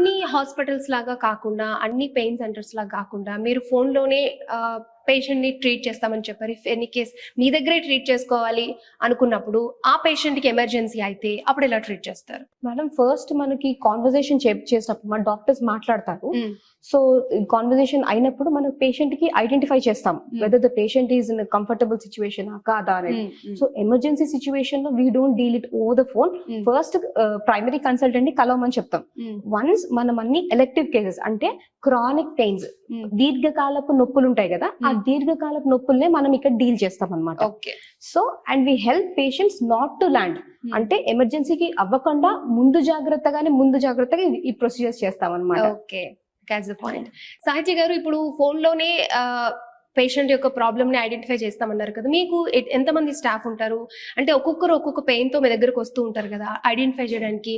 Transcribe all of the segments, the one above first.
అన్ని హాస్పిటల్స్ లాగా కాకుండా, అన్ని పెయిన్ సెంటర్స్ లాగా కాకుండా మీరు ఫోన్‌లోనే పేషెంట్‌ని ట్రీట్ చేస్తామని చెప్పారు. ఇఫ్ ఎనీ కేస్ మీ దగ్గరే ట్రీట్ చేసుకోవాలి అనుకున్నప్పుడు, ఆ పేషెంట్‌కి ఎమర్జెన్సీ అయితే అప్పుడు ఎలా ట్రీట్ చేస్తారు? మేడం ఫస్ట్ మనకి కాన్వర్సేషన్ చేసినప్పుడు మన డాక్టర్స్ మాట్లాడతారు. సో కాన్వర్సేషన్ అయినప్పుడు మన పేషెంట్ కి ఐడెంటిఫై చేస్తాం whether the patient is in comfortable situation కాదా అనేది. సో ఎమర్జెన్సీ సిచ్యువేషన్ లో we don't deal it over the phone. First primary consultant ని కలవమని చెప్తాం. వన్స్ మనం అన్ని ఎలెక్టివ్ కేసెస్ అంటే క్రానిక్ పెయిన్స్, దీర్ఘకాలపు నొప్పులు ఉంటాయి కదా, ఆ దీర్ఘకాలపు నొప్పుల్నే మనం ఇక్కడ డీల్ చేస్తాం అనమాట. So and we help patients not to land, అంటే ఎమర్జెన్సీకి అవ్వకుండా ముందు జాగ్రత్తగా ఈ ప్రొసీజర్స్ చేస్తాం అనమాట. Okay, that's the point. Sahitya garu, ఇప్పుడు ఫోన్ లోనే పేషెంట్ యొక్క ప్రాబ్లమ్ ని ఐడెంటిఫై చేస్తామన్నారు కదా, మీకు ఎంతమంది స్టాఫ్ ఉంటారు? అంటే ఒక్కొక్కరు ఒక్కొక్క పెయిన్ తో మీ దగ్గరకు వస్తూ ఉంటారు కదా, ఐడెంటిఫై చేయడానికి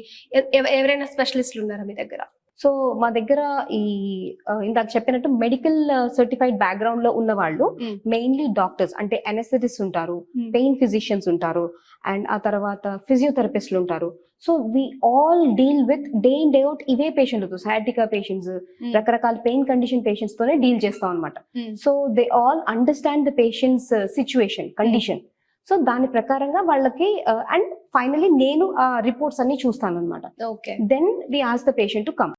ఎవరైనా స్పెషలిస్టులు ఉన్నారా మీ దగ్గర? సో మా దగ్గర ఈ ఇందాక చెప్పినట్టు మెడికల్ సర్టిఫైడ్ బ్యాక్గ్రౌండ్ లో ఉన్న వాళ్ళు మెయిన్లీ డాక్టర్స్, అంటే అనెస్థెటిస్ట్ ఉంటారు, పెయిన్ ఫిజిషియన్స్ ఉంటారు, అండ్ ఆ తర్వాత ఫిజియోథెరపిస్ట్లు ఉంటారు. So we all deal with day in day out ఇవే పేషెంట్లతో, సయాటికా పేషెంట్స్, రకరకాల పెయిన్ కండిషన్ పేషెంట్స్ తోనే డీల్ చేస్తాం అనమాట. So they all understand the patients situation condition. సో దాని ప్రకారంగా వాళ్ళకి అండ్ ఫైనలీ నేను ఆ రిపోర్ట్స్ అన్ని చూస్తాను అనమాట. Okay, then we ask the patient to come.